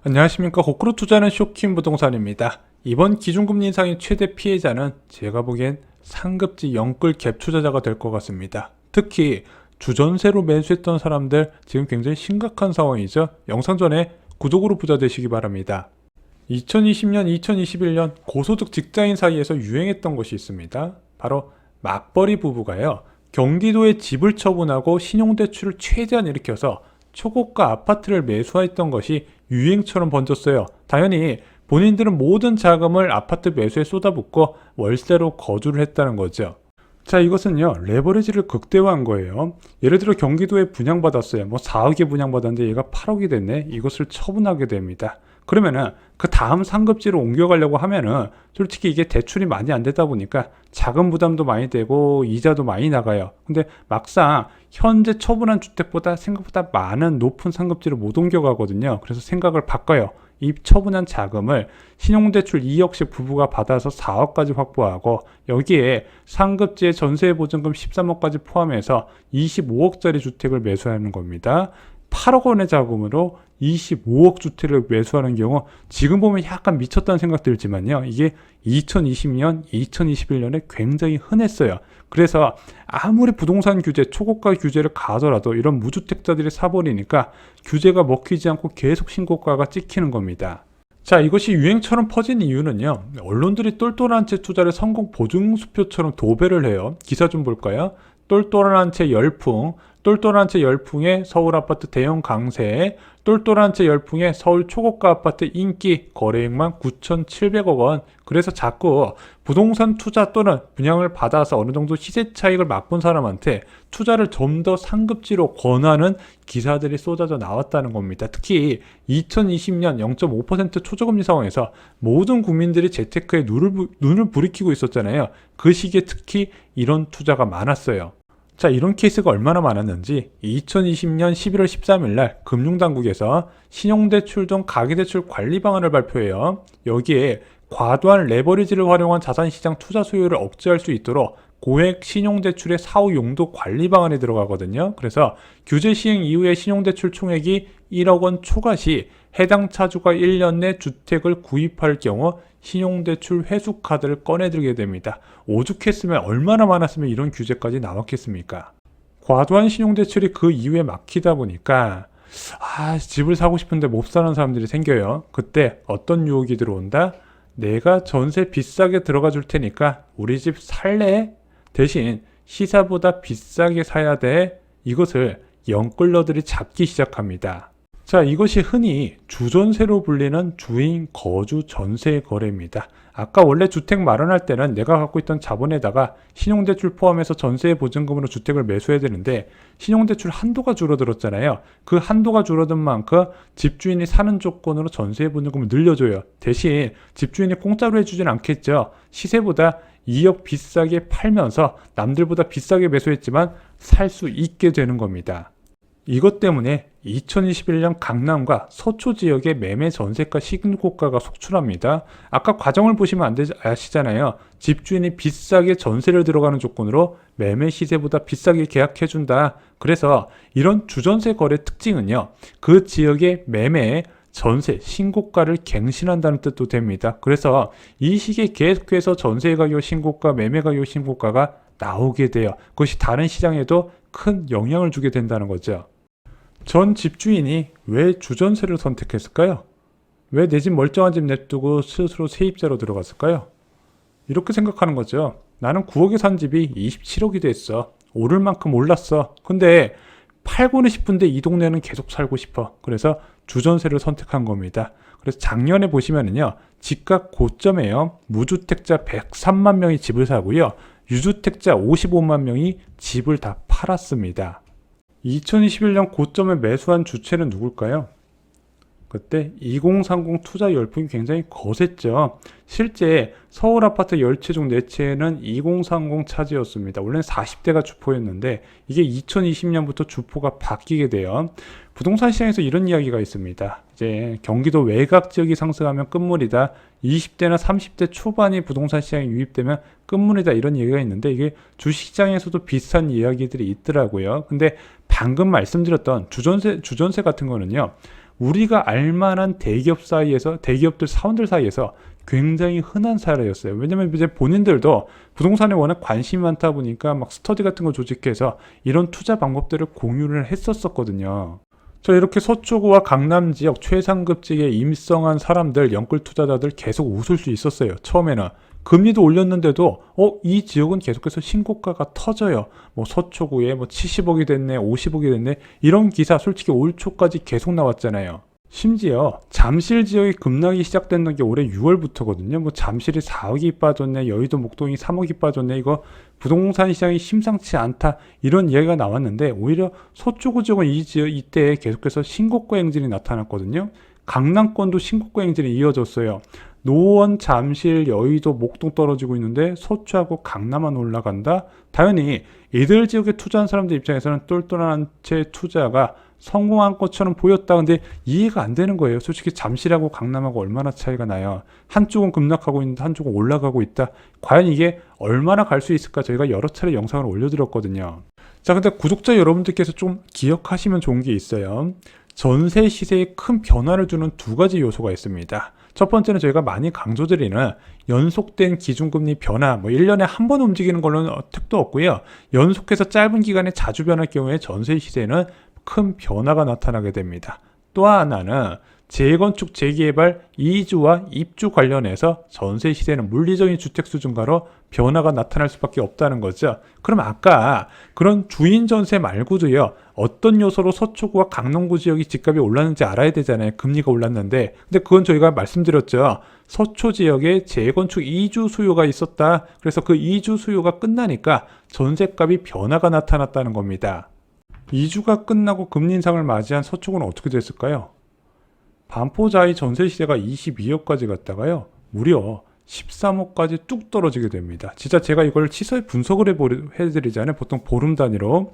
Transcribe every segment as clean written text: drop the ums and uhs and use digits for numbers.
안녕하십니까. 거꾸로 투자는 쇼킹 부동산입니다. 이번 기준금리 인상의 최대 피해자는 제가 보기엔 상급지 영끌 갭 투자자가 될 것 같습니다. 특히 주전세로 매수했던 사람들 지금 굉장히 심각한 상황이죠. 영상 전에 구독으로 부자 되시기 바랍니다. 2020년, 2021년 고소득 직장인 사이에서 유행했던 것이 있습니다. 바로 맞벌이 부부가요, 경기도에 집을 처분하고 신용대출을 최대한 일으켜서 초고가 아파트를 매수했던 것이 유행처럼 번졌어요. 당연히 본인들은 모든 자금을 아파트 매수에 쏟아붓고 월세로 거주를 했다는 거죠. 자, 이것은요, 레버리지를 극대화한 거예요. 예를 들어 경기도에 분양받았어요. 4억에 분양받았는데 얘가 8억이 됐네. 이것을 처분하게 됩니다. 그러면은 그 다음 상급지로 옮겨가려고 하면은 솔직히 이게 대출이 많이 안 되다 보니까 자금 부담도 많이 되고 이자도 많이 나가요. 근데 막상 현재 처분한 주택보다 생각보다 많은 높은 상급지로 못 옮겨가거든요. 그래서 생각을 바꿔요. 이 처분한 자금을 신용대출 2억씩 부부가 받아서 4억까지 확보하고 여기에 상급지의 전세보증금 13억까지 포함해서 25억짜리 주택을 매수하는 겁니다. 8억 원의 자금으로 25억 주택을 매수하는 경우 지금 보면 약간 미쳤다는 생각 들지만요, 이게 2020년, 2021년에 굉장히 흔했어요. 그래서 아무리 부동산 규제, 초고가 규제를 가하더라도 이런 무주택자들이 사버리니까 규제가 먹히지 않고 계속 신고가가 찍히는 겁니다. 자, 이것이 유행처럼 퍼진 이유는요, 언론들이 똘똘한 채 투자를 성공 보증수표처럼 도배를 해요. 기사 좀 볼까요? 똘똘한 채 열풍, 똘똘한 채 열풍의 서울 아파트 대형 강세, 똘똘한 채 열풍의 서울 초고가 아파트 인기, 거래액만 9,700억 원. 그래서 자꾸 부동산 투자 또는 분양을 받아서 어느 정도 시세 차익을 맛본 사람한테 투자를 좀 더 상급지로 권하는 기사들이 쏟아져 나왔다는 겁니다. 특히 2020년 0.5% 초저금리 상황에서 모든 국민들이 재테크에 눈을 부리키고 있었잖아요. 그 시기에 특히 이런 투자가 많았어요. 자, 이런 케이스가 얼마나 많았는지 2020년 11월 13일 날 금융당국에서 신용대출 등 가계대출 관리 방안을 발표해요. 여기에 과도한 레버리지를 활용한 자산시장 투자 수요를 억제할 수 있도록 고액 신용대출의 사후 용도 관리 방안이 들어가거든요. 그래서 규제 시행 이후에 신용대출 총액이 1억 원 초과 시 해당 차주가 1년 내 주택을 구입할 경우 신용대출 회수카드를 꺼내들게 됩니다. 오죽했으면 얼마나 많았으면 이런 규제까지 나왔겠습니까? 과도한 신용대출이 그 이후에 막히다 보니까 집을 사고 싶은데 못 사는 사람들이 생겨요. 그때 어떤 유혹이 들어온다? 내가 전세 비싸게 들어가 줄 테니까 우리 집 살래? 대신 시세보다 비싸게 사야 돼. 이것을 영끌러들이 잡기 시작합니다. 자, 이것이 흔히 주전세로 불리는 주인 거주 전세 거래입니다. 아까 원래 주택 마련할 때는 내가 갖고 있던 자본에다가 신용대출 포함해서 전세 보증금으로 주택을 매수해야 되는데 신용대출 한도가 줄어들었잖아요. 그 한도가 줄어든 만큼 집주인이 사는 조건으로 전세 보증금을 늘려줘요. 대신 집주인이 공짜로 해주진 않겠죠. 시세보다 2억 비싸게 팔면서 남들보다 비싸게 매수했지만 살 수 있게 되는 겁니다. 이것 때문에 2021년 강남과 서초 지역의 매매 전세가 신고가가 속출합니다. 아까 과정을 보시면 아시잖아요. 집주인이 비싸게 전세를 들어가는 조건으로 매매 시세보다 비싸게 계약해준다. 그래서 이런 주전세 거래 특징은요, 그 지역의 매매, 전세, 신고가를 갱신한다는 뜻도 됩니다. 그래서 이 시기에 계속해서 전세 가격 신고가, 매매 가격 신고가가 나오게 돼요. 그것이 다른 시장에도 큰 영향을 주게 된다는 거죠. 전 집주인이 왜 주전세를 선택했을까요? 왜 내 집 멀쩡한 집 냅두고 스스로 세입자로 들어갔을까요? 이렇게 생각하는 거죠. 나는 9억에 산 집이 27억이 됐어. 오를 만큼 올랐어. 근데 팔고는 싶은데 이 동네는 계속 살고 싶어. 그래서 주전세를 선택한 겁니다. 그래서 작년에 보시면은요, 집값 고점에요, 무주택자 103만 명이 집을 사고요, 유주택자 55만 명이 집을 다 팔았습니다. 2021년 고점에 매수한 주체는 누굴까요? 그때 2030 투자 열풍이 굉장히 거셌죠. 실제 서울 아파트 10채 중 4채는 2030 차지였습니다. 원래는 40대가 주포였는데 이게 2020년부터 주포가 바뀌게 돼요. 부동산 시장에서 이런 이야기가 있습니다. 이제 경기도 외곽 지역이 상승하면 끝물이다. 20대나 30대 초반이 부동산 시장에 유입되면 끝물이다. 이런 얘기가 있는데 이게 주식시장에서도 비슷한 이야기들이 있더라고요. 근데 방금 말씀드렸던 주전세 같은 거는요. 우리가 알만한 대기업 사이에서, 대기업들 사원들 사이에서 굉장히 흔한 사례였어요. 왜냐면 이제 본인들도 부동산에 워낙 관심이 많다 보니까 막 스터디 같은 거 조직해서 이런 투자 방법들을 공유를 했었거든요. 저 이렇게 서초구와 강남 지역 최상급직에 입성한 사람들, 영끌 투자자들 계속 웃을 수 있었어요. 처음에는. 금리도 올렸는데도 이 지역은 계속해서 신고가가 터져요. 뭐 서초구에 뭐 70억이 됐네, 50억이 됐네. 이런 기사 솔직히 올 초까지 계속 나왔잖아요. 심지어 잠실 지역이 급락이 시작됐는 게 올해 6월부터거든요. 뭐 잠실이 4억이 빠졌네, 여의도 목동이 3억이 빠졌네. 이거 부동산 시장이 심상치 않다. 이런 이야기가 나왔는데 오히려 서초구 지역은 이때 계속해서 신고가 행진이 나타났거든요. 강남권도 신고가 행진이 이어졌어요. 노원, 잠실, 여의도, 목동 떨어지고 있는데 서초하고 강남만 올라간다? 당연히 이들 지역에 투자한 사람들 입장에서는 똘똘한 채 투자가 성공한 것처럼 보였다. 근데 이해가 안 되는 거예요. 솔직히 잠실하고 강남하고 얼마나 차이가 나요. 한쪽은 급락하고 있는데 한쪽은 올라가고 있다. 과연 이게 얼마나 갈 수 있을까? 저희가 여러 차례 영상을 올려드렸거든요. 자, 근데 구독자 여러분들께서 좀 기억하시면 좋은 게 있어요. 전세 시세에 큰 변화를 주는 두 가지 요소가 있습니다. 첫 번째는 저희가 많이 강조드리는 연속된 기준금리 변화, 뭐 1년에 한 번 움직이는 걸로는 택도 없고요. 연속해서 짧은 기간에 자주 변할 경우에 전세 시세는 큰 변화가 나타나게 됩니다. 또 하나는 재건축, 재개발, 이주와 입주 관련해서 전세 시세는 물리적인 주택수 증가로 변화가 나타날 수밖에 없다는 거죠. 그럼 아까 그런 주인 전세 말고도요. 어떤 요소로 서초구와 강남구 지역이 집값이 올랐는지 알아야 되잖아요. 금리가 올랐는데. 근데 그건 저희가 말씀드렸죠. 서초 지역에 재건축 이주 수요가 있었다. 그래서 그 이주 수요가 끝나니까 전세값이 변화가 나타났다는 겁니다. 이주가 끝나고 금리 인상을 맞이한 서초구는 어떻게 됐을까요? 반포자이 전세 시세가 22억까지 갔다가요. 무려 13억까지 뚝 떨어지게 됩니다. 진짜 제가 이걸 치사히 분석을 해드리잖아요. 보통 보름 단위로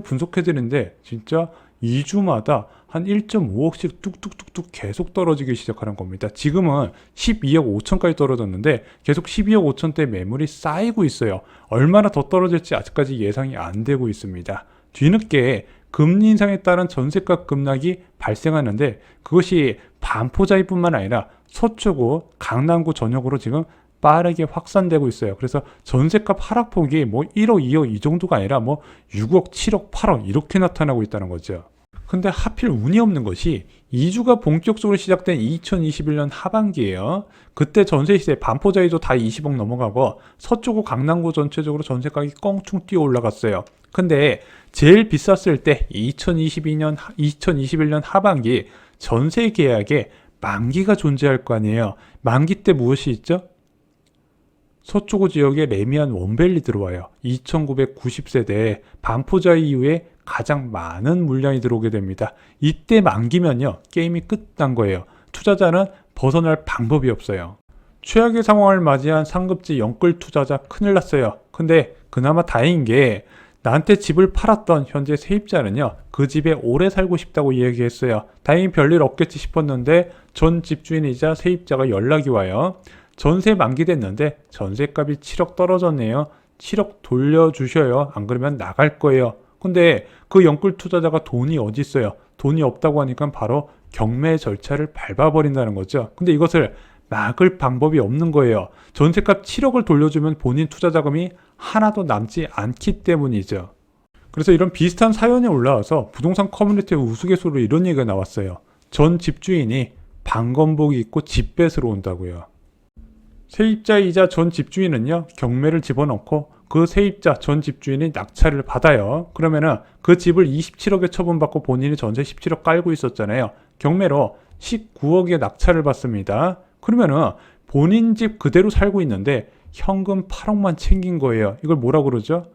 분석해드리는데 진짜 2주마다 한 1.5억씩 뚝뚝뚝뚝 계속 떨어지기 시작하는 겁니다. 지금은 12억 5천까지 떨어졌는데 계속 12억 5천대 매물이 쌓이고 있어요. 얼마나 더 떨어질지 아직까지 예상이 안 되고 있습니다. 뒤늦게 금리 인상에 따른 전세값 급락이 발생하는데 그것이 반포자이뿐만 아니라 서초구, 강남구 전역으로 지금 빠르게 확산되고 있어요. 그래서 전세값 하락폭이 뭐 1억, 2억 이 정도가 아니라 뭐 6억, 7억, 8억 이렇게 나타나고 있다는 거죠. 근데 하필 운이 없는 것이 이주가 본격적으로 시작된 2021년 하반기예요. 그때 전세 시세 반포자이도 다 20억 넘어가고 서초구, 강남구 전체적으로 전세가격이 껑충 뛰어 올라갔어요. 근데 제일 비쌌을 때 2021년 하반기 전세 계약에 만기가 존재할 거 아니에요. 만기 때 무엇이 있죠? 서초구 지역에 레미안 원밸리 들어와요. 2990세대 반포자이 이후에 가장 많은 물량이 들어오게 됩니다. 이때 만기면요. 게임이 끝난 거예요. 투자자는 벗어날 방법이 없어요. 최악의 상황을 맞이한 상급지 영끌 투자자 큰일 났어요. 근데 그나마 다행인 게 나한테 집을 팔았던 현재 세입자는요. 그 집에 오래 살고 싶다고 이야기했어요. 다행히 별일 없겠지 싶었는데 전 집주인이자 세입자가 연락이 와요. 전세 만기됐는데 전세값이 7억 떨어졌네요. 7억 돌려주셔요. 안 그러면 나갈 거예요. 근데 그 영끌 투자자가 돈이 어디 있어요? 돈이 없다고 하니까 바로 경매 절차를 밟아버린다는 거죠. 근데 이것을 막을 방법이 없는 거예요. 전세값 7억을 돌려주면 본인 투자 자금이 하나도 남지 않기 때문이죠. 그래서 이런 비슷한 사연이 올라와서 부동산 커뮤니티의 우스갯소리로 이런 얘기가 나왔어요. 전 집주인이 방검복 입고 집 뺏으러 온다고요. 세입자이자 전 집주인은요, 경매를 집어넣고 그 세입자 전 집주인이 낙찰을 받아요. 그러면은 그 집을 27억에 처분받고 본인이 전세 17억 깔고 있었잖아요. 경매로 19억에 낙찰을 받습니다. 그러면은 본인 집 그대로 살고 있는데 현금 8억만 챙긴 거예요. 이걸 뭐라고 그러죠?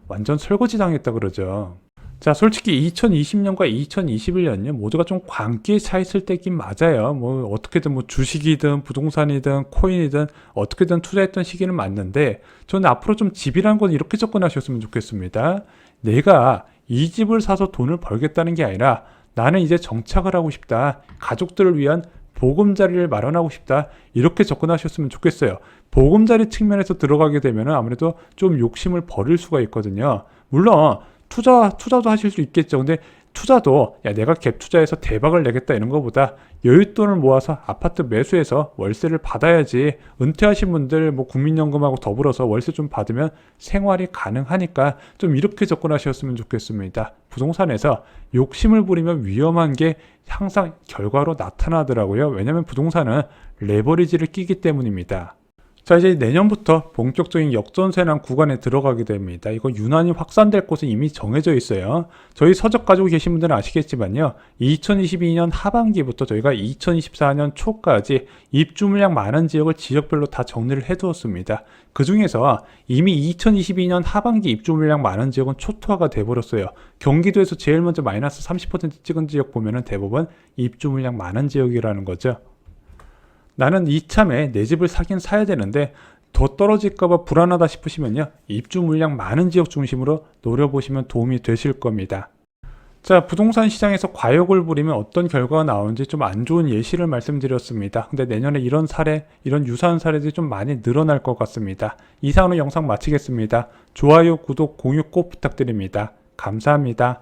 완전 설거지 당했다 그러죠. 자, 솔직히 2020년과 2021년요, 모두가 좀 광기에 차 있을 때긴 맞아요. 뭐, 어떻게든 뭐 주식이든 부동산이든 코인이든 어떻게든 투자했던 시기는 맞는데, 저는 앞으로 좀 집이라는 건 이렇게 접근하셨으면 좋겠습니다. 내가 이 집을 사서 돈을 벌겠다는 게 아니라 나는 이제 정착을 하고 싶다. 가족들을 위한 보금자리를 마련하고 싶다. 이렇게 접근하셨으면 좋겠어요. 보금자리 측면에서 들어가게 되면 아무래도 좀 욕심을 버릴 수가 있거든요. 물론 투자도 하실 수 있겠죠. 근데 투자도 야 내가 갭 투자해서 대박을 내겠다 이런 거보다 여윳돈을 모아서 아파트 매수해서 월세를 받아야지. 은퇴하신 분들 뭐 국민연금하고 더불어서 월세 좀 받으면 생활이 가능하니까 좀 이렇게 접근하셨으면 좋겠습니다. 부동산에서 욕심을 부리면 위험한 게 항상 결과로 나타나더라고요. 왜냐하면 부동산은 레버리지를 끼기 때문입니다. 자, 이제 내년부터 본격적인 역전세난 구간에 들어가게 됩니다. 이거 유난히 확산될 곳은 이미 정해져 있어요. 저희 서적 가지고 계신 분들은 아시겠지만요. 2022년 하반기부터 저희가 2024년 초까지 입주 물량 많은 지역을 지역별로 다 정리를 해두었습니다. 그 중에서 이미 2022년 하반기 입주 물량 많은 지역은 초토화가 돼버렸어요. 경기도에서 제일 먼저 마이너스 30% 찍은 지역 보면은 대부분 입주 물량 많은 지역이라는 거죠. 나는 이참에 내 집을 사긴 사야 되는데 더 떨어질까봐 불안하다 싶으시면요, 입주 물량 많은 지역 중심으로 노려보시면 도움이 되실 겁니다. 자, 부동산 시장에서 과욕을 부리면 어떤 결과가 나오는지 좀 안 좋은 예시를 말씀드렸습니다. 근데 내년에 이런 사례, 이런 유사한 사례들이 좀 많이 늘어날 것 같습니다. 이상으로 영상 마치겠습니다. 좋아요, 구독, 공유 꼭 부탁드립니다. 감사합니다.